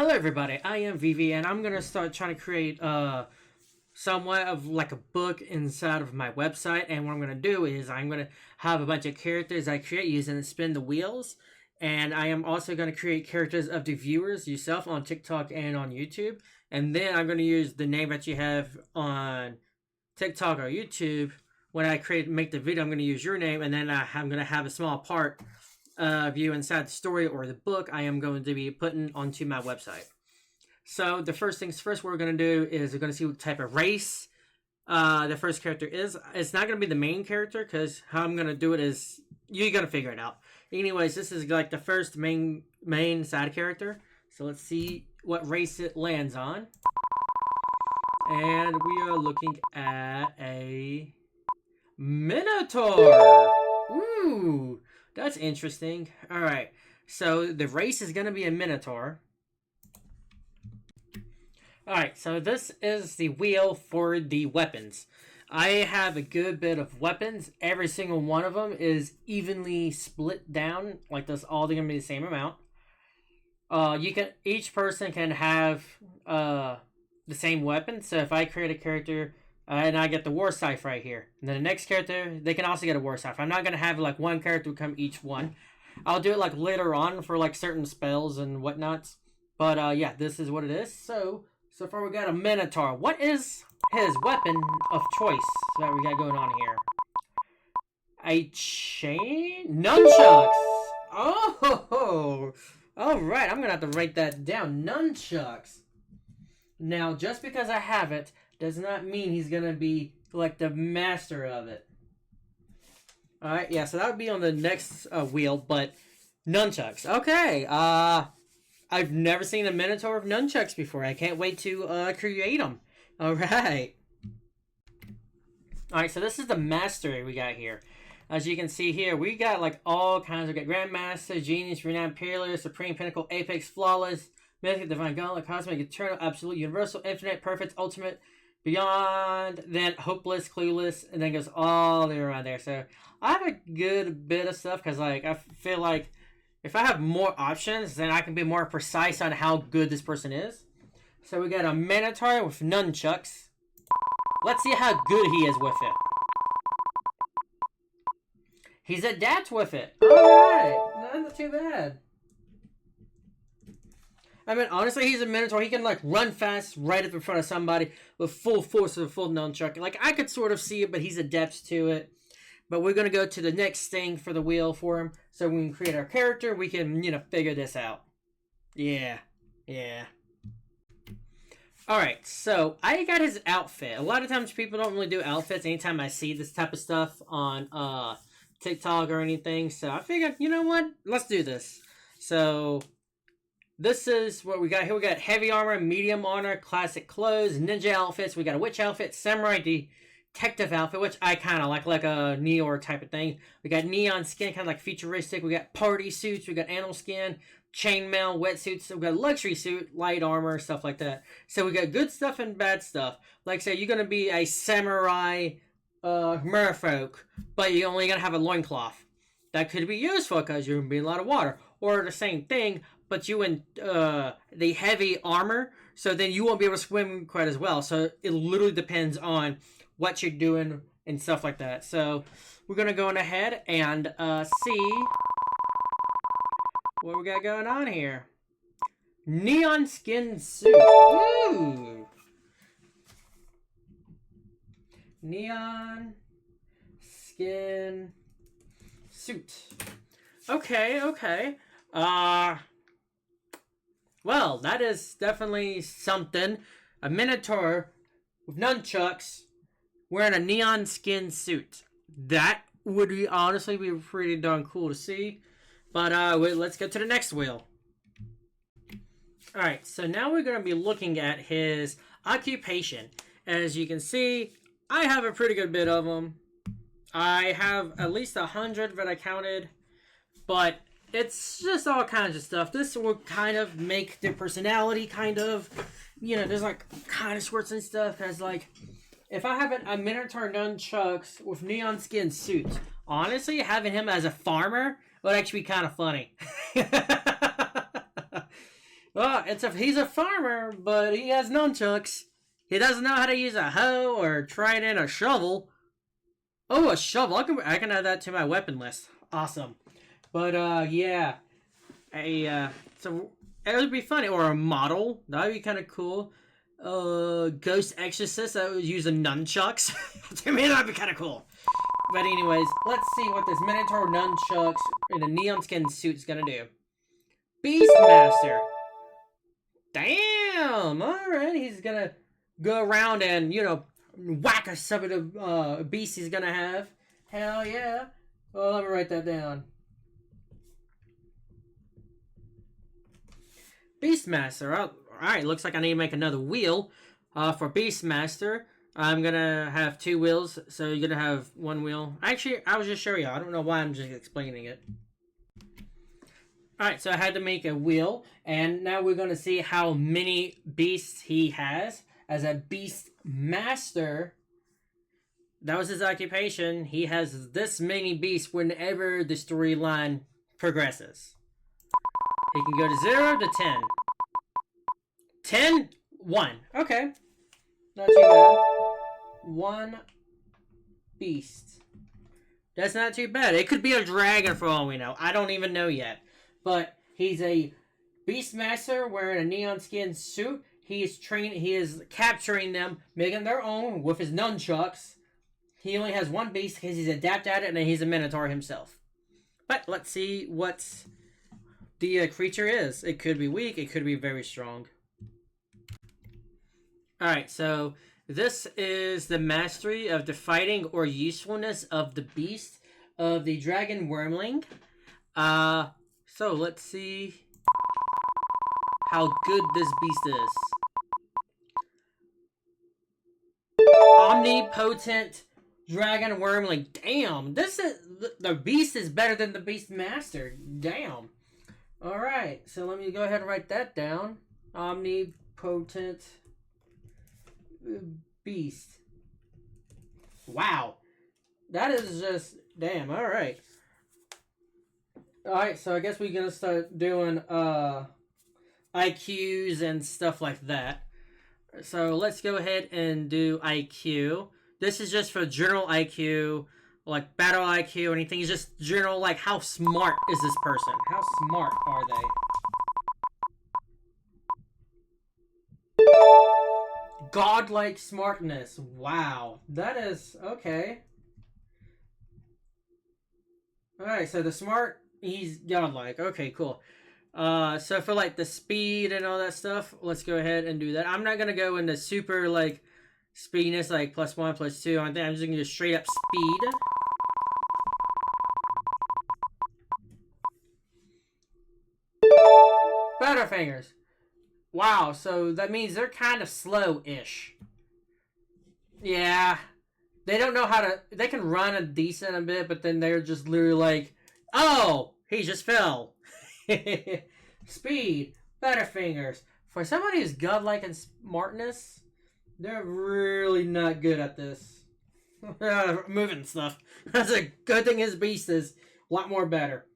Hello everybody, I am Vivi and I'm going to start trying to create somewhat of like a book inside of my website, and what I'm going to do is I'm going to have a bunch of characters I create using the spin the wheels, and I am also going to create characters of the viewers yourself on TikTok and on YouTube, and then I'm going to use the name that you have on TikTok or YouTube. When I make the video, I'm going to use your name, and then I'm going to have a small part of you inside the story or the book I am going to be putting onto my website. So the first things first, what we're going to do is we're going to see what type of race the first character is. It's not going to be the main character, because how I'm going to do it is you're going to figure it out. Anyways, this is like the first main side character. So let's see what race it lands on. And we are looking at a Minotaur. Ooh, that's interesting. All right, so the race is going to be a Minotaur. Alright, so this is the wheel for the weapons. I have a good bit of weapons. Every single one of them is evenly split down. Like this, all they're going to be the same amount. Each person can have the same weapon. So if I create a character and I get the war scythe right here, and then the next character, they can also get a war scythe. I'm not going to have like one character become each one. I'll do it like later on for like certain spells and whatnots. But yeah, this is what it is. So far we got a Minotaur. What is his weapon of choice that we got going on here? A chain? Nunchucks! Oh! Alright, I'm going to have to write that down. Nunchucks. Now, just because I have it does not mean he's going to be like the master of it. Alright, yeah, so that would be on the next wheel, but nunchucks. Okay, I've never seen a Minotaur with nunchucks before. I can't wait to create them. Alright. Alright, so this is the mastery we got here. As you can see here, we got like all kinds. We got Grandmaster, Genius, Renowned, Peerless, Supreme, Pinnacle, Apex, Flawless, Mythic, Divine, Gauntlet, Cosmic, Eternal, Absolute, Universal, Infinite, Perfect, Ultimate, Beyond, then Hopeless, Clueless, and then goes all the way around there. So I have a good bit of stuff because like I feel like if I have more options, then I can be more precise on how good this person is. So we got a Minotaur with nunchucks. Let's see how good he is with it. He's adept with it. Alright, not too bad. I mean, honestly, he's a Minotaur. He can, like, run fast right up in front of somebody with full force of a full nunchuck. Like, I could sort of see it, but he's adept to it. But we're going to go to the next thing for the wheel for him. So when we create our character, we can, figure this out. Yeah. Alright, so I got his outfit. A lot of times people don't really do outfits anytime I see this type of stuff on TikTok or anything. So I figured, you know what? Let's do this. So this is what we got here. We got heavy armor, medium armor, classic clothes, ninja outfits. We got a witch outfit, samurai detective outfit, which I kind of like a Neo type of thing. We got neon skin, kind of like futuristic. We got party suits. We got animal skin, chainmail, wetsuits. We got luxury suit, light armor, stuff like that. So we got good stuff and bad stuff. Like I say, you're going to be a samurai merfolk, but you're only going to have a loincloth. That could be useful because you're going to be in a lot of water. Or the same thing, but you in the heavy armor, so then you won't be able to swim quite as well. So it literally depends on what you're doing and stuff like that. So we're going to go on ahead and see what we got going on here. Neon skin suit. Ooh. Neon skin suit. Okay. Well, that is definitely something. A Minotaur with nunchucks wearing a neon skin suit. That would honestly be pretty darn cool to see. But let's get to the next wheel. Alright, so now we're going to be looking at his occupation. As you can see, I have a pretty good bit of them. I have at least 100 that I counted. But it's just all kinds of stuff. This will kind of make their personality kind of, there's like kind of sorts and stuff. As like, if I have a Minotaur nunchucks with neon skin suits, honestly, having him as a farmer would actually be kind of funny. Well, he's a farmer, but he has nunchucks. He doesn't know how to use a hoe or trident or shovel. Oh, a shovel! I can add that to my weapon list. Awesome. But yeah, so it would be funny, or a model that'd be kind of cool. Ghost exorcist that would use a nunchucks. To me, that'd be kind of cool. But anyways, let's see what this Minotaur nunchucks in a neon skin suit's gonna do. Beastmaster. Damn! Alright, he's gonna go around and, whack some of the beasts he's gonna have. Hell yeah. Well, let me write that down. Beastmaster. Alright, looks like I need to make another wheel for Beastmaster. I'm gonna have 2 wheels, so you're gonna have 1 wheel. Actually, I was just showing you. I don't know why I'm just explaining it. Alright, so I had to make a wheel, and now we're gonna see how many beasts he has. As a beast master, that was his occupation. He has this many beasts whenever the storyline progresses. He can go to 0 to 10. 10, 1. Okay. Not too bad. 1 beast. That's not too bad. It could be a dragon for all we know. I don't even know yet. But he's a beastmaster wearing a neon skin suit. He is capturing them, making their own with his nunchucks. He only has 1 beast because he's adept at it, and he's a minotaur himself. But let's see what the creature is. It could be weak. It could be very strong. Alright, so this is the mastery of the fighting or usefulness of the beast of the dragon wormling. So let's see how good this beast is. Omnipotent dragon wormling. Damn, the beast is better than the beast master. Damn. Alright, so let me go ahead and write that down. Omnipotent beast. Wow. That is just, damn, alright. Alright, so I guess we're gonna start doing IQs and stuff like that. So let's go ahead and do IQ. This is just for general IQ, like battle IQ or anything. It's just general, like, how smart is this person? How smart are they? Godlike smartness. Wow. That is, okay. Alright, so the smart, he's godlike. Okay, cool. So for like the speed and all that stuff, let's go ahead and do that. I'm not gonna go into super like speediness, like +1, +2. I think I'm just gonna do straight up speed. Butterfingers. Wow, so that means they're kind of slow-ish. Yeah. They don't know how to... They can run a decent bit, but then they're just literally like, oh, he just fell. Speed. Butterfingers. For somebody who's godlike in smartness, they're really not good at this. Moving stuff. That's a good thing his beast is a lot more better.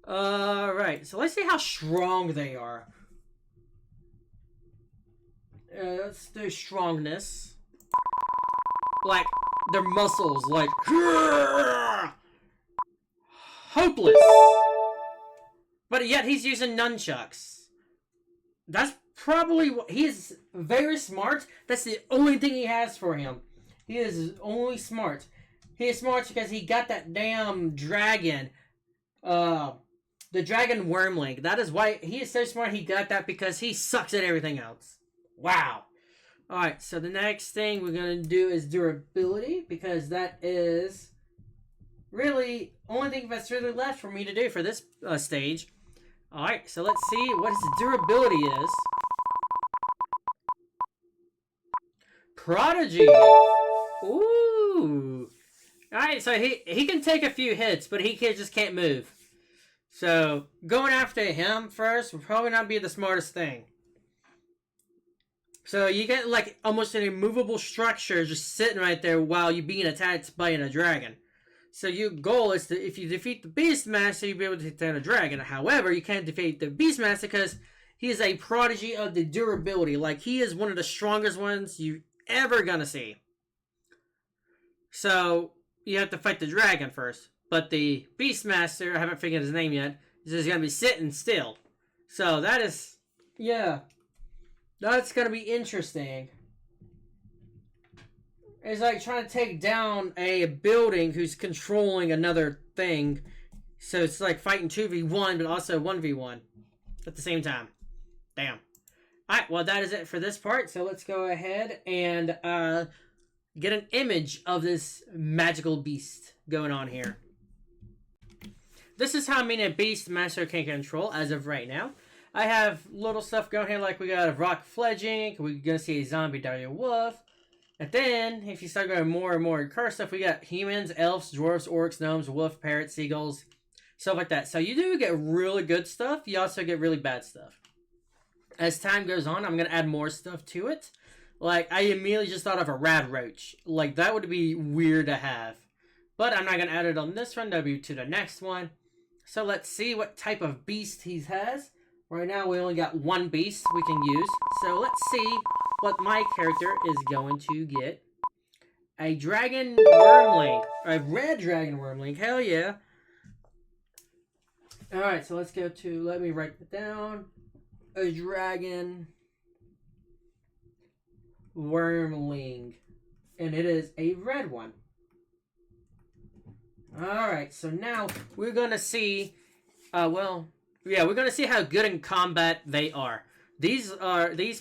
Alright, so let's see how strong they are. Let's do strongness. Like, their muscles, like, hopeless. But yet he's using nunchucks. That's probably what, he is very smart. That's the only thing he has for him. He is only smart. He is smart because he got that damn dragon. The dragon wormling. That is why he is so smart. He got that because he sucks at everything else. Wow. Alright, so the next thing we're going to do is durability, because that is really only thing that's really left for me to do for this stage. Alright, so let's see what his durability is. Prodigy. Ooh. Alright, so he can take a few hits, but he just can't move. So, going after him first would probably not be the smartest thing. So you get like almost an immovable structure just sitting right there while you're being attacked by a dragon. So your goal is to, if you defeat the Beastmaster, you'll be able to take down a dragon. However, you can't defeat the Beastmaster because He is a prodigy of the durability. Like, he is one of the strongest ones you ever gonna see. So, you have to fight the dragon first. But the Beastmaster, I haven't figured his name yet, is just gonna be sitting still. So, that is... Yeah. That's gonna be interesting. It's like trying to take down a building who's controlling another thing. So it's like fighting 2v1, but also 1v1 at the same time. Damn. Alright, well, that is it for this part. So let's go ahead and get an image of this magical beast going on here. This is how many Beastmaster can control as of right now. I have little stuff going here, like we got a rock fledging. We're going to see a zombie dire wolf. And then, if you start going more and more cursed stuff, we got humans, elves, dwarves, orcs, gnomes, wolf, parrots, seagulls, stuff like that. So you do get really good stuff. You also get really bad stuff. As time goes on, I'm going to add more stuff to it. Like, I immediately just thought of a rad roach. Like, that would be weird to have. But I'm not going to add it on this one. That'll be to the next one. So let's see what type of beast he has. Right now, we only got one beast we can use. So let's see what my character is going to get. A dragon wormling. A red dragon wormling. Hell yeah. Alright, so let's go to... Let me write it down. A dragon wormling. And it is a red one. Alright, so now we're going to see... we're going to see how good in combat they are. These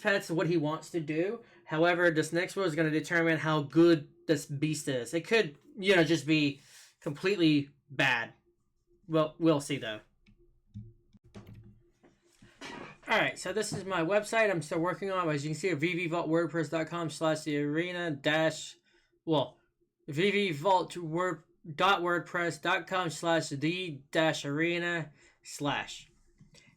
pets are what he wants to do. However, this next one is going to determine how good this beast is. It could, just be completely bad. Well, we'll see though. Alright, so this is my website I'm still working on. As you can see, vvvaultwordpress.com/thearena vvvaultwordpress.com/the-arena/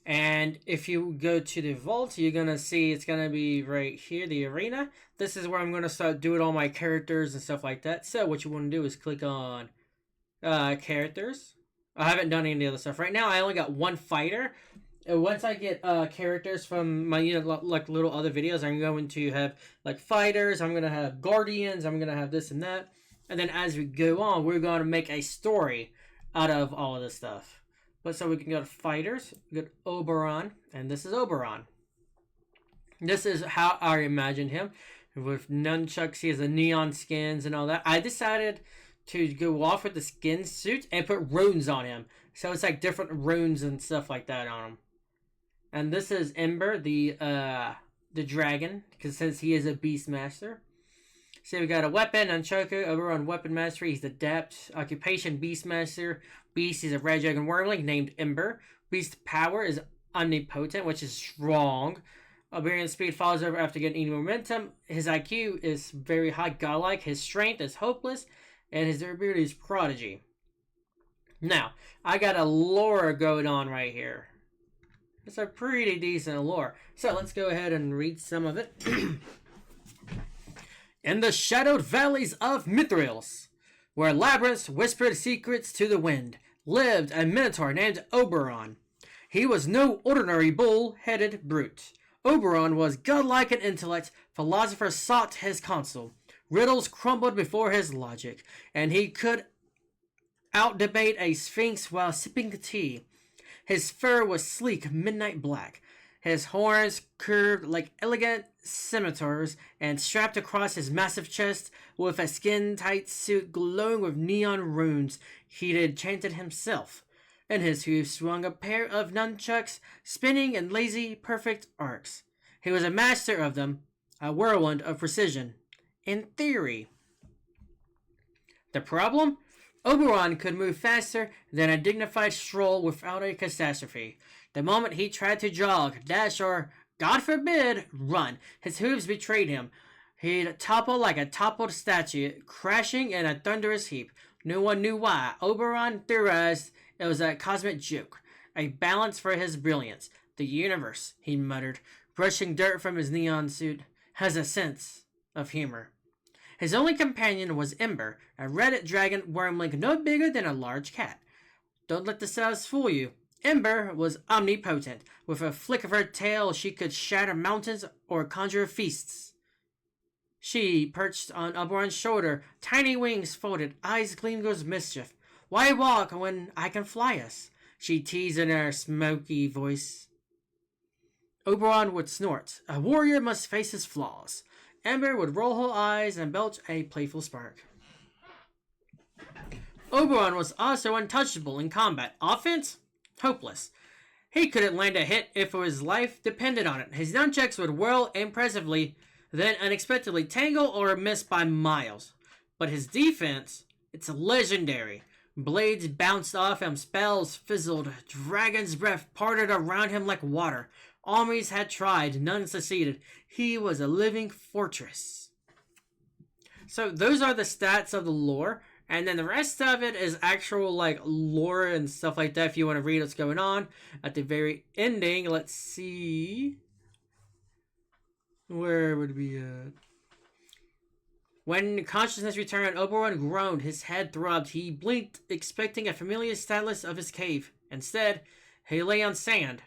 And if you go to the vault, you're going to see it's going to be right here, the arena. This is where I'm going to start doing all my characters and stuff like that. So what you want to do is click on characters. I haven't done any of the other stuff. Right now, I only got one fighter. And once I get characters from my like little other videos, I'm going to have like fighters. I'm going to have guardians. I'm going to have this and that. And then as we go on, we're going to make a story out of all of this stuff. But so we can go to fighters, go to Oberon, and this is Oberon. This is how I imagined him. With nunchucks, he has the neon skins and all that. I decided to go off with the skin suit and put runes on him. So it's like different runes and stuff like that on him. And this is Ember, the dragon, because since he is a Beastmaster. So we got a weapon, Nunchaku, Oberon Weapon Mastery. He's the Adept. Occupation, Beastmaster. Beast is a red dragon wormling named Ember. Beast power is omnipotent, which is strong. Oberon speed falls over after getting any momentum. His IQ is very high, godlike. His strength is hopeless, and his durability is prodigy. Now, I got a lore going on right here. It's a pretty decent lore. So let's go ahead and read some of it. In the shadowed valleys of Mithriels, where labyrinths whispered secrets to the wind, lived a minotaur named Oberon. He was no ordinary bull-headed brute. Oberon was godlike in intellect. Philosophers sought his counsel. Riddles crumbled before his logic, and he could out-debate a sphinx while sipping tea. His fur was sleek midnight black. His horns curved like elegant scimitars, and strapped across his massive chest with a skin-tight suit glowing with neon runes he'd enchanted himself. In his hooves swung a pair of nunchucks, spinning in lazy, perfect arcs. He was a master of them, a whirlwind of precision. In theory. The problem? Oberon could move faster than a dignified stroll without a catastrophe. The moment he tried to jog, dash, or, God forbid, run, his hooves betrayed him. He'd topple like a toppled statue, crashing in a thunderous heap. No one knew why. Oberon theorized it was a cosmic joke, a balance for his brilliance. The universe, he muttered, brushing dirt from his neon suit, has a sense of humor. His only companion was Ember, a red dragon wormling no bigger than a large cat. Don't let the size fool you. Ember was omnipotent. With a flick of her tail, she could shatter mountains or conjure feasts. She perched on Oberon's shoulder, tiny wings folded, eyes gleamed with mischief. Why walk when I can fly us? She teased in her smoky voice. Oberon would snort. A warrior must face his flaws. Ember would roll her eyes and belch a playful spark. Oberon was also untouchable in combat. Offense? Hopeless. He couldn't land a hit if his life depended on it. His nunchucks would whirl impressively, then unexpectedly tangle or miss by miles. But his defense, it's legendary. Blades bounced off him, spells fizzled, dragon's breath parted around him like water. Armies had tried, none succeeded. He was a living fortress. So those are the stats of the lore. And then the rest of it is actual like lore and stuff like that if you want to read what's going on. At the very ending, let's see. Where would it be at? When consciousness returned, Oberon groaned. His head throbbed. He blinked, expecting a familiar stylus of his cave. Instead, he lay on sand.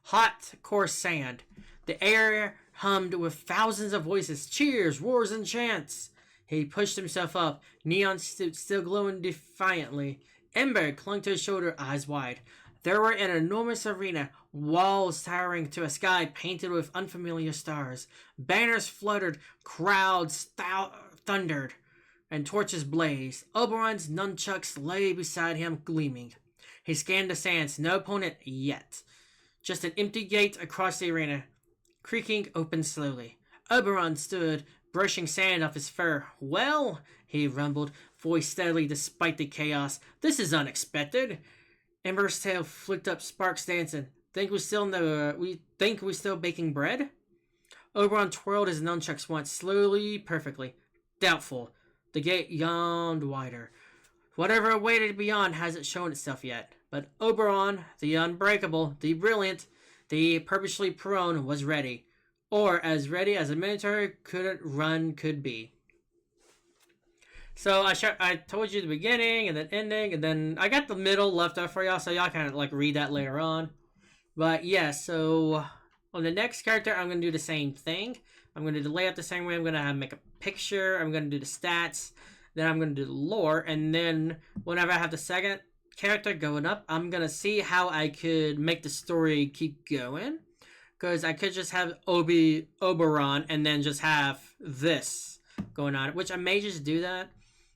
Hot, coarse sand. The air hummed with thousands of voices, cheers, roars, and chants. He pushed himself up, neon suit still glowing defiantly. Ember clung to his shoulder, eyes wide. There were an enormous arena, walls towering to a sky painted with unfamiliar stars. Banners fluttered, crowds thundered, and torches blazed. Oberon's nunchucks lay beside him, gleaming. He scanned the sands, no opponent yet. Just an empty gate across the arena, creaking open slowly. Oberon stood, brushing sand off his fur. Well, he rumbled, voice steadily despite the chaos. This is unexpected. Ember's tail flicked up, sparks dancing. Think we still baking bread? Oberon twirled his nunchucks once, slowly, perfectly. Doubtful. The gate yawned wider. Whatever awaited beyond hasn't shown itself yet. But Oberon, the unbreakable, the brilliant, the purposely prone, was ready. Or as ready as a Minotaur could be. So I told you the beginning and then ending, and then I got the middle left out for y'all, so y'all can like read that later on. But yeah, so on the next character, I'm gonna do the same thing. I'm gonna lay out the same way. I'm gonna make a picture. I'm gonna do the stats. Then I'm gonna do the lore, and then whenever I have the second character going up, I'm gonna see how I could make the story keep going. Because I could just have Oberon and then just have this going on, which I may just do that.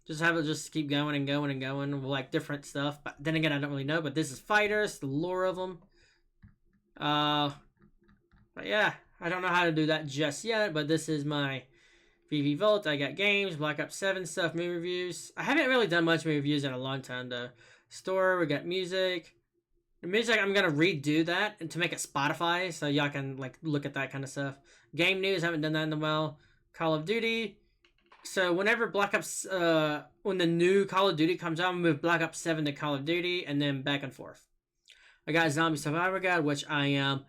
Just have it just keep going and going and going with like different stuff. But then again, I don't really know. But this is fighters, the lore of them. But yeah, I don't know how to do that just yet. But this is my VV Vault. I got games, Black Ops 7 stuff, movie reviews. I haven't really done much movie reviews in a long time though. Store, we got music. The music, I'm gonna redo that and to make it Spotify, so y'all can like look at that kind of stuff. Game news, haven't done that in a while. Call of Duty. So whenever Black Ops, when the new Call of Duty comes out, I'm gonna move Black Ops 7 to Call of Duty and then back and forth. I got Zombie Survivor Guide, which I am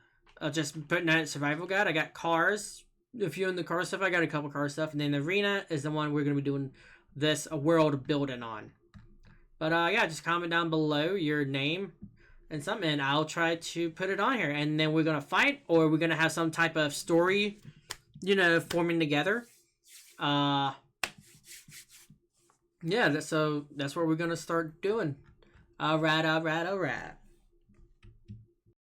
just putting out Survival Guide. I got cars, a few in the car stuff. I got a couple car stuff, and then the arena is the one we're gonna be doing this world building on. But yeah, just comment down below your name and something, and I'll try to put it on here. And then we're gonna fight, or we're gonna have some type of story, forming together. Yeah, so that's what we're gonna start doing. Alright.